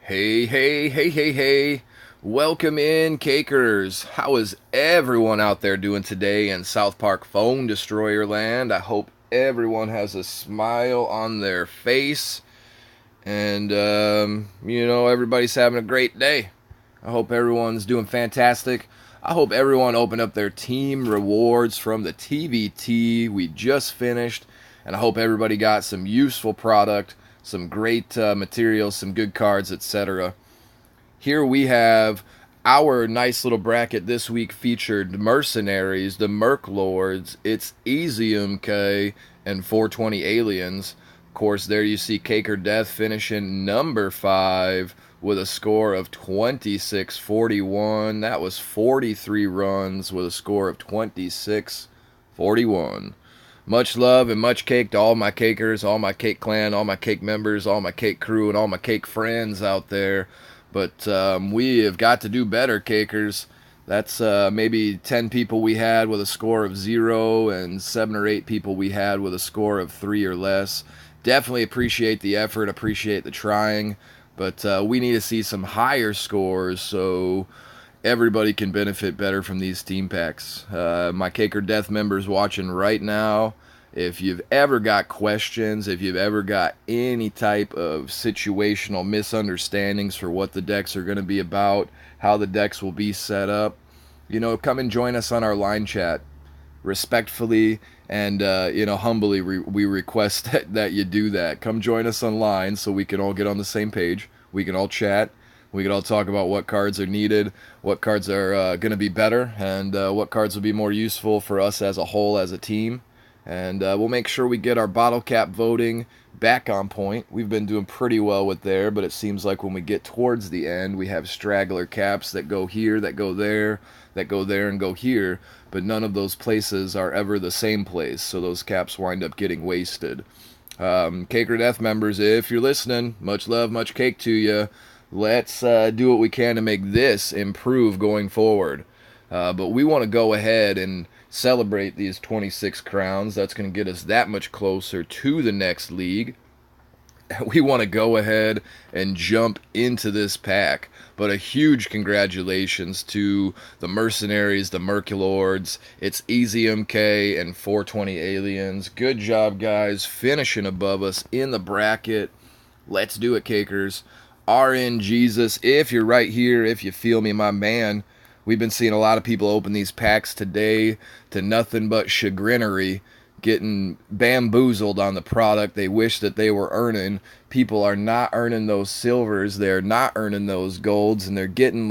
Hey, hey, hey, hey, hey. Welcome in, Cakers. How is everyone out there doing today in South Park Phone Destroyer Land? I hope everyone has a smile on their face and, everybody's having a great day. I hope everyone's doing fantastic. I hope everyone opened up their team rewards from the TVT we just finished, and I hope everybody got some useful product, some great materials, some good cards, etc. Here we have our nice little bracket this week featured Mercenaries, the Merc Lords, it's Easy MK, and 420 Aliens. Of course, there you see Cake or Death finishing number 5 with a score of 2641. That was 43 runs with a score of 2641. Much love and much cake to all my cakers, all my cake clan, all my cake members, all my cake crew, and all my cake friends out there. But we have got to do better, cakers. That's maybe 10 people we had with a score of 0 and 7 or 8 people we had with a score of 3 or less. Definitely appreciate the effort, appreciate the trying, but we need to see some higher scores so everybody can benefit better from these team packs. My Cake or Death members watching right now, if you've ever got questions, if you've ever got any type of situational misunderstandings for what the decks are going to be about, how the decks will be set up, come and join us on our line chat. Respectfully and humbly, we request that you do that. Come join us online so we can all get on the same page. We can all chat. We can all talk about what cards are needed, what cards are going to be better, and what cards will be more useful for us as a whole, as a team. And we'll make sure we get our bottle cap voting back on point. We've been doing pretty well with there, but it seems like when we get towards the end, we have straggler caps that go here, that go there, that go there, and go here. But none of those places are ever the same place, so those caps wind up getting wasted. Cake or Death members, if you're listening, much love, much cake to you. Let's do what we can to make this improve going forward. But we want to go ahead and celebrate these 26 crowns. That's going to get us that much closer to the next league. We want to go ahead and jump into this pack. But a huge congratulations to the Mercenaries, the Merculords. It's Easy MK and 420 Aliens. Good job, guys, finishing above us in the bracket. Let's do it, Cakers. RN Jesus, if you're right here, if you feel me, my man. We've been seeing a lot of people open these packs today to nothing but chagrinery, getting bamboozled on the product they wish that they were earning. People are not earning those silvers, they're not earning those golds, and they're getting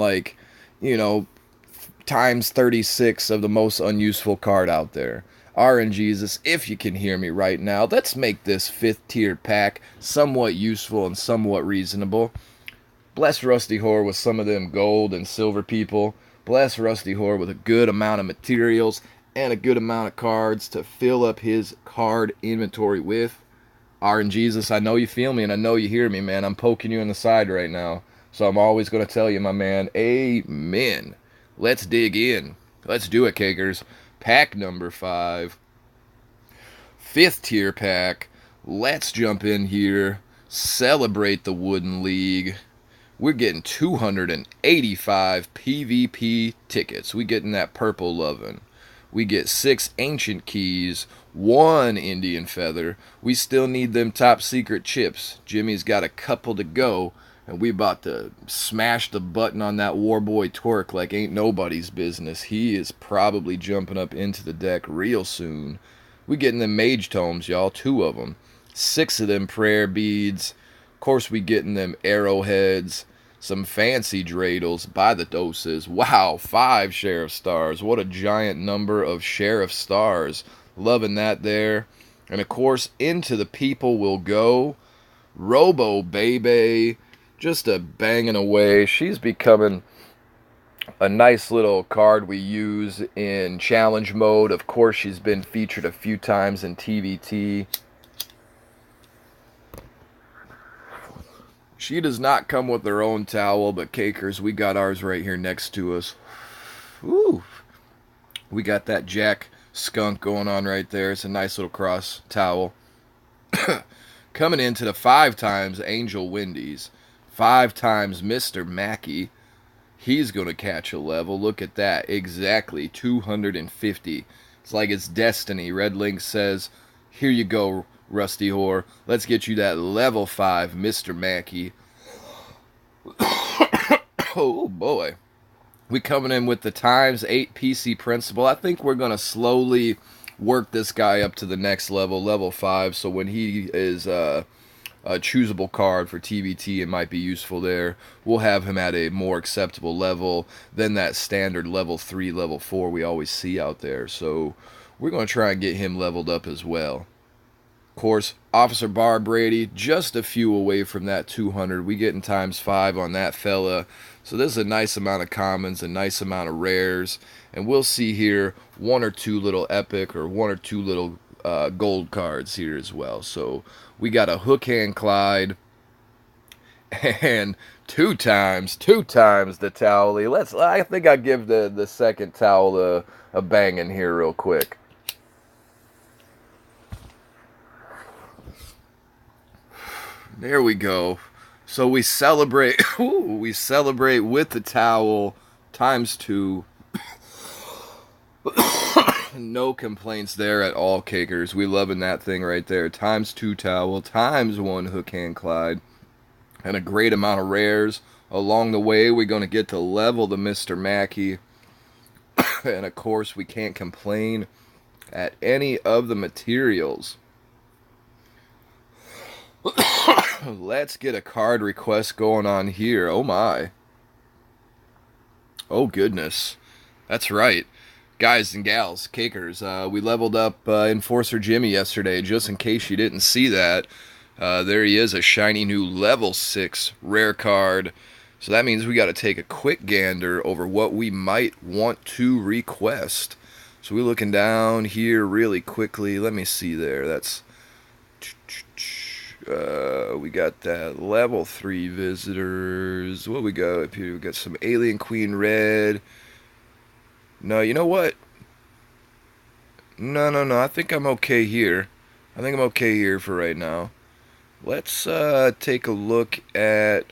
times 36 of the most unuseful card out there. RN Jesus, if you can hear me right now, let's make this 5th tier pack somewhat useful and somewhat reasonable. Bless Rusty Whore with some of them gold and silver people. Bless Rusty Whore with a good amount of materials and a good amount of cards to fill up his card inventory with. RN Jesus, I know you feel me and I know you hear me, man. I'm poking you in the side right now. So I'm always going to tell you, my man, amen. Let's dig in. Let's do it, Cakers. Pack number 5. 5th tier pack. Let's jump in here. Celebrate the Wooden League. We're getting 285 PvP tickets. We getting that purple lovin'. We get 6 ancient keys, 1 Indian feather. We still need them top secret chips. Jimmy's got a couple to go, and we about to smash the button on that Warboy Twerk like ain't nobody's business. He is probably jumping up into the deck real soon. We getting them mage tomes, y'all, 2 of them. 6 of them prayer beads. Of course, we getting them arrowheads. Some fancy dreidels by the doses. Wow, 5 sheriff stars. What a giant number of sheriff stars. Loving that there. And of course, into the people will go Robo Bebe. Just a banging away. She's becoming a nice little card we use in challenge mode. Of course, she's been featured a few times in TVT. She does not come with her own towel, but Cakers, we got ours right here next to us. Ooh. We got that Jack skunk going on right there. It's a nice little cross towel. Coming into the 5 times Angel Wendy's. 5 times Mr. Mackey. He's going to catch a level. Look at that. Exactly 250. It's like it's destiny. Red Link says, here you go, Rusty Whore. Let's get you that level 5 Mr. Mackey. Oh boy. We coming in with the times 8 PC principle. I think we're going to slowly work this guy up to the next level, level 5. So when he is a choosable card for TBT, it might be useful there. We'll have him at a more acceptable level than that standard level 3, level 4 we always see out there. So we're going to try and get him leveled up as well. Of course, Officer Bar Brady, just a few away from that 200. We getting times 5 on that fella. So this is a nice amount of commons, a nice amount of rares. And we'll see here 1 or 2 little epic or 1 or 2 little gold cards here as well. So we got a Hook Hand Clyde and two times the Towley. I think I'll give the second towel a bang in here real quick. There we go. So we celebrate. We celebrate with the towel times 2. No complaints there at all, cakers. We loving that thing right there. Times 2 towel, times 1 Hook Hand Clyde, and a great amount of rares. Along the way, we're going to get to level the Mr. Mackey. And of course, we can't complain at any of the materials. Let's get a card request going on here. Oh my. Oh goodness. That's right. Guys and gals, cakers, we leveled up Enforcer Jimmy yesterday. Just in case you didn't see that, there he is, a shiny new level 6 rare card. So that means we got to take a quick gander over what we might want to request. So we're looking down here really quickly. Let me see there. That's... we got that level 3 visitors. What we got up here? We got some Alien Queen Red. No, you know what? No. I think I'm okay here. I think I'm okay here for right now. Let's take a look at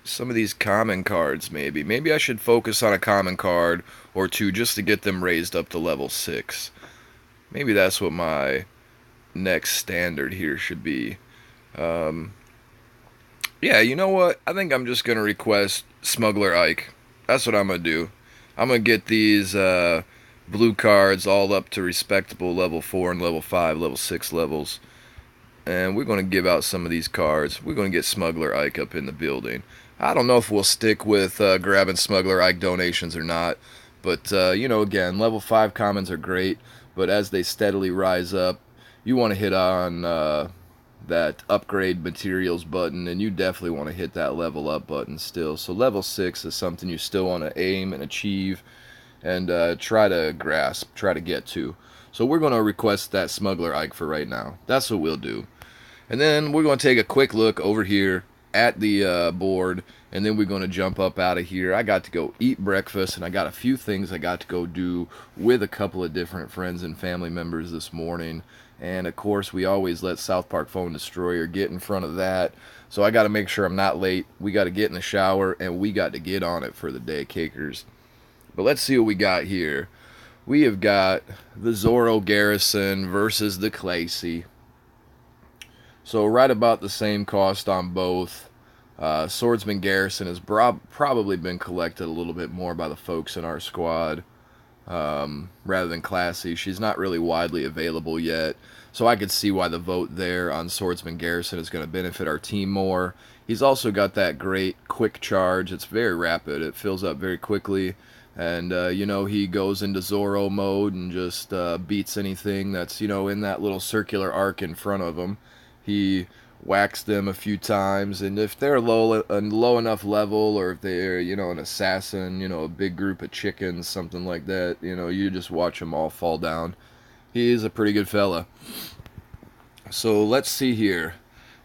some of these common cards, maybe. Maybe I should focus on a common card or 2 just to get them raised up to level 6. Maybe that's what my next standard here should be. Yeah, you know what? I think I'm just going to request Smuggler Ike. That's what I'm going to do. I'm going to get these blue cards all up to respectable level 4 and level 5, level 6 levels. And we're going to give out some of these cards. We're going to get Smuggler Ike up in the building. I don't know if we'll stick with grabbing Smuggler Ike donations or not. But, you know, again, level 5 commons are great. But as they steadily rise up, you want to hit on that upgrade materials button, and you definitely want to hit that level up button still. So level 6 is something you still want to aim and achieve and try to grasp, try to get to. So we're going to request that Smuggler Ike for right now. That's what we'll do. And then we're going to take a quick look over here at the board, and then we're going to jump up out of here. I got to go eat breakfast, and I got a few things I got to go do with a couple of different friends and family members this morning. And of course, we always let South Park Phone Destroyer get in front of that. So I got to make sure I'm not late. We got to get in the shower, and we got to get on it for the day, cakers. But let's see what we got here. We have got the Zorro Garrison versus the Clacy. So right about the same cost on both. Swordsman Garrison has probably been collected a little bit more by the folks in our squad rather than Classy. She's not really widely available yet, so I could see why the vote there on Swordsman Garrison is going to benefit our team more. He's also got that great quick charge. It's very rapid. It fills up very quickly. And, you know, he goes into Zorro mode and just beats anything that's, you know, in that little circular arc in front of him. He whacks them a few times, and if they're low enough level, or if they're, you know, an assassin, you know, a big group of chickens, something like that, you know, you just watch them all fall down. He is a pretty good fella. So let's see here.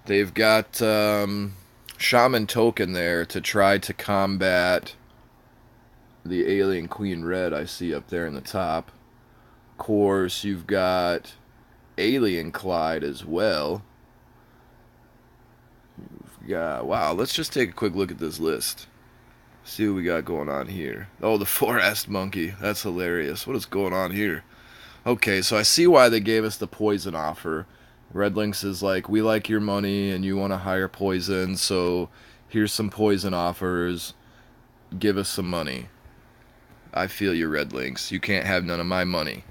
They've got Shaman Token there to try to combat the Alien Queen Red I see up there in the top. Of course, you've got Alien Clyde as well. You've Yeah, wow, let's just take a quick look at this list. See what we got going on here. Oh, the forest monkey. That's hilarious. What is going on here? Okay, so I see why they gave us the poison offer. Red Links is like, we like your money and you want to hire poison, so here's some poison offers. Give us some money. I feel you, Red Links. You can't have none of my money.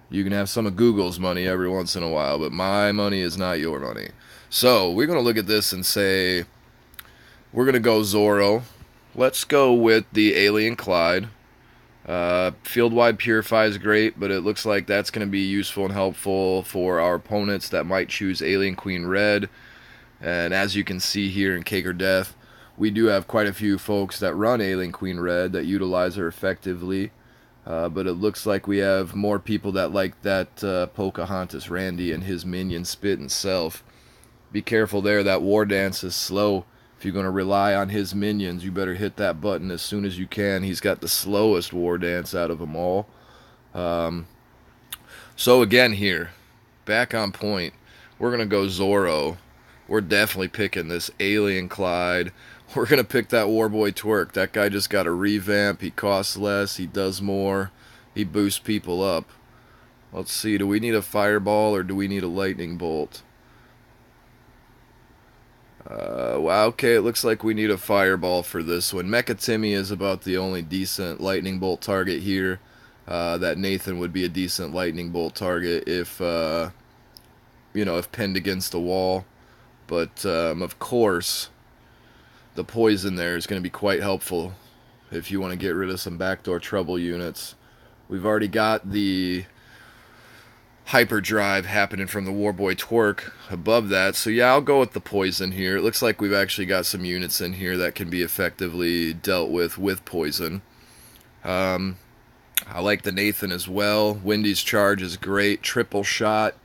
You can have some of Google's money every once in a while, but my money is not your money. So we're going to look at this and say, we're going to go Zorro. Let's go with the Alien Clyde. Field-wide Purify is great, but it looks like that's going to be useful and helpful for our opponents that might choose Alien Queen Red. And as you can see here in Cake or Death, we do have quite a few folks that run Alien Queen Red that utilize her effectively. But it looks like we have more people that like that Pocahontas Randy and his minion Spit and Self. Be careful there, that War Dance is slow. If you're going to rely on his minions, you better hit that button as soon as you can. He's got the slowest War Dance out of them all. So again here, back on point, we're going to go Zorro. We're definitely picking this Alien Clyde. We're going to pick that Warboy Twerk. That guy just got a revamp. He costs less. He does more. He boosts people up. Let's see. Do we need a Fireball or do we need a Lightning Bolt? Wow, okay, it looks like we need a Fireball for this one. Mecha Timmy is about the only decent Lightning Bolt target here. That Nathan would be a decent Lightning Bolt target if, if pinned against a wall. But, of course, the poison there is going to be quite helpful if you want to get rid of some backdoor trouble units. We've already got the hyperdrive happening from the Warboy Twerk above that, so yeah, I'll go with the poison here. It looks like we've actually got some units in here that can be effectively dealt with poison. I like the Nathan as well. Wendy's charge is great. Triple shot,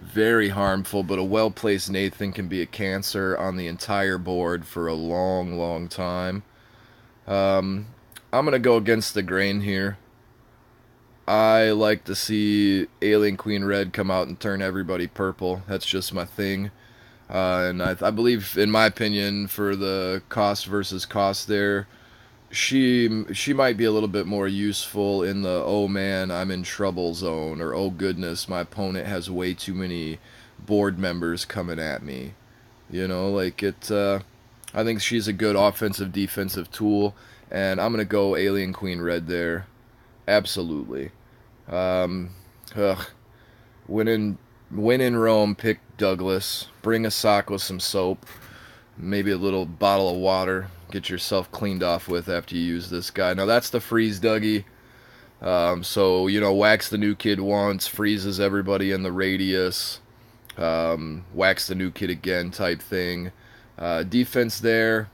very harmful, but a well-placed Nathan can be a cancer on the entire board for a long, long time. I'm going to go against the grain here. I like to see Alien Queen Red come out and turn everybody purple. That's just my thing. And I believe, in my opinion, for the cost versus cost there, she might be a little bit more useful in the, oh man, I'm in trouble zone, or oh goodness, my opponent has way too many board members coming at me. Like I think she's a good offensive defensive tool, and I'm going to go Alien Queen Red there. Absolutely. When in Rome, pick Douglas. Bring a sock with some soap. Maybe a little bottle of water. Get yourself cleaned off with after you use this guy. Now that's the freeze Dougie. So, wax the new kid once. Freezes everybody in the radius. Wax the new kid again type thing. Defense there.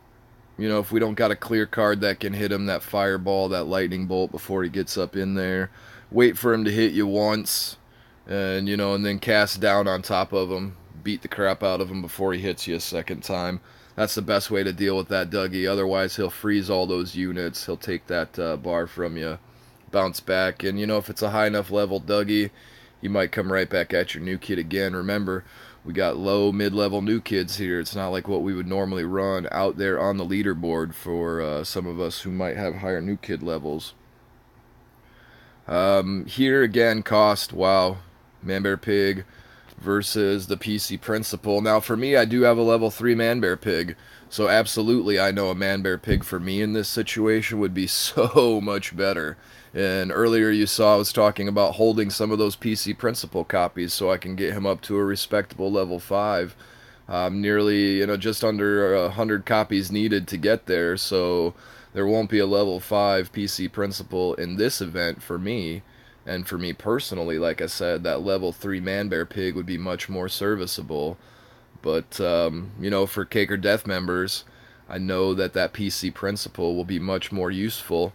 If we don't got a clear card that can hit him, that Fireball, that Lightning Bolt before he gets up in there. Wait for him to hit you once, and then cast down on top of him. Beat the crap out of him before he hits you a second time. That's the best way to deal with that Dougie. Otherwise, he'll freeze all those units. He'll take that bar from you, bounce back, and if it's a high enough level Dougie, he might come right back at your new kid again. Remember, we got low, mid-level new kids here. It's not like what we would normally run out there on the leaderboard for some of us who might have higher new kid levels. Here again, cost, wow, Man-Bear Pig versus the PC Principal. Now for me, I do have a level 3 Man-Bear Pig, so absolutely I know a Man-Bear Pig for me in this situation would be so much better. And earlier you saw I was talking about holding some of those PC Principal copies so I can get him up to a respectable level 5. Nearly, just under 100 copies needed to get there, so there won't be a level 5 PC Principal in this event for me. And for me personally, like I said, that level 3 Man-Bear Pig would be much more serviceable. But, for Cake or Death members, I know that PC Principal will be much more useful.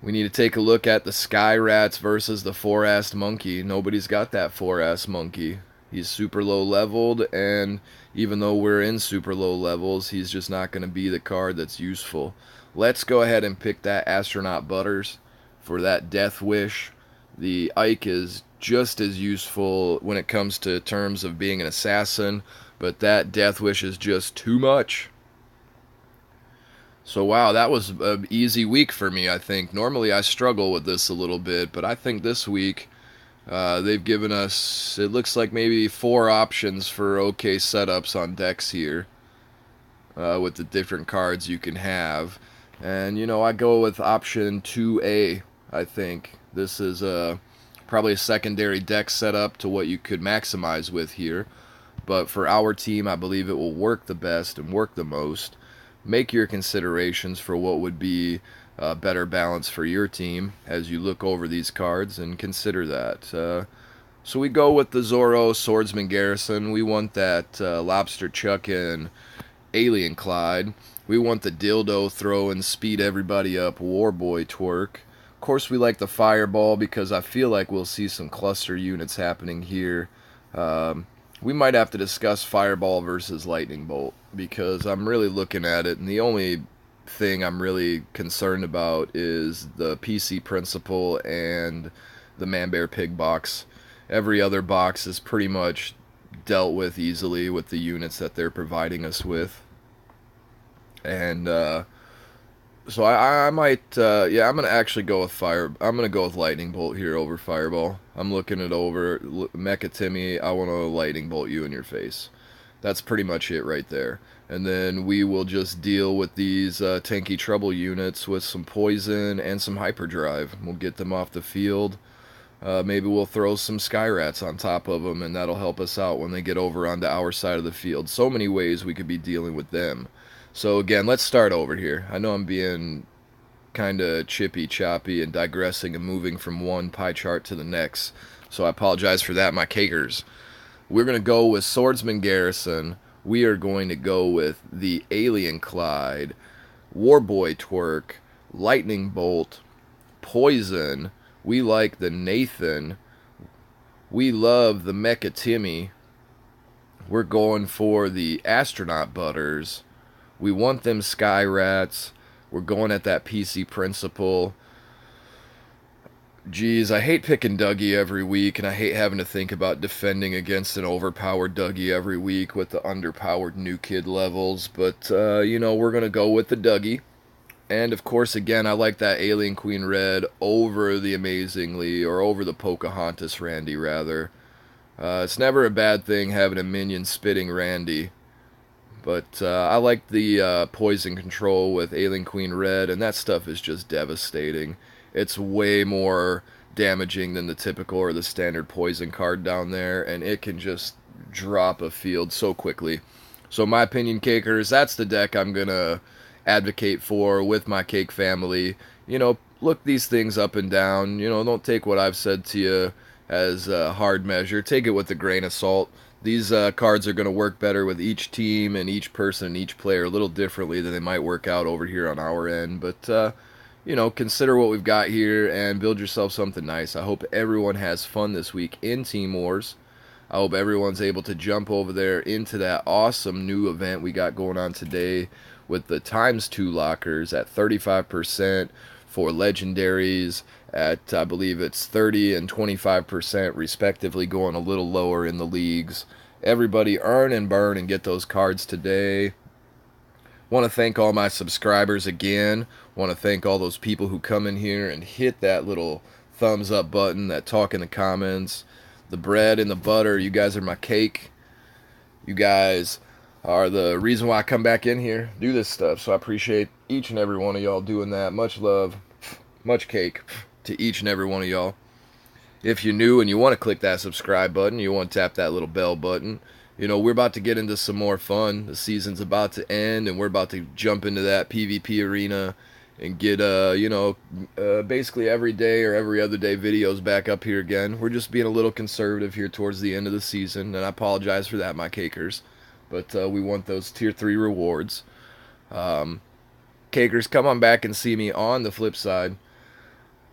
We need to take a look at the Sky Rats versus the 4-assed Monkey. Nobody's got that 4-assed Monkey. He's super low leveled, and even though we're in super low levels, he's just not going to be the card that's useful. Let's go ahead and pick that Astronaut Butters for that Death Wish. The Ike is just as useful when it comes to terms of being an assassin, but that Death Wish is just too much. So wow, that was an easy week for me, I think. Normally I struggle with this a little bit, but I think this week they've given us, it looks like maybe 4 options for okay setups on decks here with the different cards you can have. And, I go with option 2A, I think. This is probably a secondary deck setup to what you could maximize with here. But for our team, I believe it will work the best and work the most. Make your considerations for what would be a better balance for your team as you look over these cards and consider that. So we go with the Zorro Swordsman Garrison. We want that Lobster Chuck and Alien Clyde. We want the dildo throw and speed everybody up Warboy Twerk. Of course, we like the Fireball because I feel like we'll see some cluster units happening here. We might have to discuss Fireball versus Lightning Bolt because I'm really looking at it, and the only thing I'm really concerned about is the PC Principle and the Man Bear Pig box. Every other box is pretty much dealt with easily with the units that they're providing us with. And so I might, I'm gonna actually go with I'm gonna go with Lightning Bolt here over Fireball. I'm looking it over. Mecha Timmy, I want to Lightning Bolt you in your face. That's pretty much it right there. And then we will just deal with these tanky trouble units with some poison and some hyperdrive. We'll get them off the field. Maybe we'll throw some Sky Rats on top of them, and that'll help us out when they get over onto our side of the field. So many ways we could be dealing with them. So again, let's start over here. I know I'm being kind of chippy choppy and digressing and moving from one pie chart to the next, so I apologize for that, my cakers. We're going to go with Swordsman Garrison. We are going to go with the Alien Clyde, Warboy Twerk, Lightning Bolt, Poison. We like the Nathan. We love the Mecha Timmy. We're going for the Astronaut Butters. We want them Sky Rats. We're going at that PC Principle. Geez, I hate picking Dougie every week, and I hate having to think about defending against an overpowered Dougie every week with the underpowered new kid levels. But, we're going to go with the Dougie. And, of course, again, I like that Alien Queen Red over the over the Pocahontas Randy, rather. It's never a bad thing having a minion spitting Randy. But I like the poison control with Alien Queen Red, and that stuff is just devastating. It's way more damaging than the typical or the standard poison card down there, and it can just drop a field so quickly. So my opinion, cakers, that's the deck I'm going to advocate for with my cake family. Look these things up and down. Don't take what I've said to you as a hard measure. Take it with a grain of salt. These cards are going to work better with each team and each person and each player a little differently than they might work out over here on our end. But, consider what we've got here and build yourself something nice. I hope everyone has fun this week in Team Wars. I hope everyone's able to jump over there into that awesome new event we got going on today with the ×2 lockers at 35% for legendaries, at I believe it's 30 and 25% respectively, going a little lower in the leagues. Everybody earn and burn and get those cards today. Want to thank all my subscribers again. Want to thank all those people who come in here and hit that little thumbs up button, that talk in the comments. The bread and the butter, you guys are my cake. You guys are the reason why I come back in here, do this stuff. So I appreciate each and every one of y'all doing that. Much love, much cake to each and every one of y'all. If you're new and you want to click that subscribe button, you want to tap that little bell button, we're about to get into some more fun. The season's about to end, and we're about to jump into that PvP arena and get, basically every day or every other day videos back up here again. We're just being a little conservative here towards the end of the season, and I apologize for that, my cakers. But we want those tier 3 rewards. Cakers, come on back and see me on the flip side.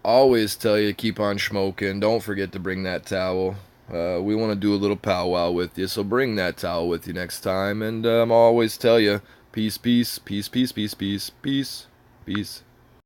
Always tell you to keep on smoking. Don't forget to bring that towel. We want to do a little powwow with you, so bring that towel with you next time. And I'll always tell you, peace, peace, peace, peace, peace, peace, peace, peace.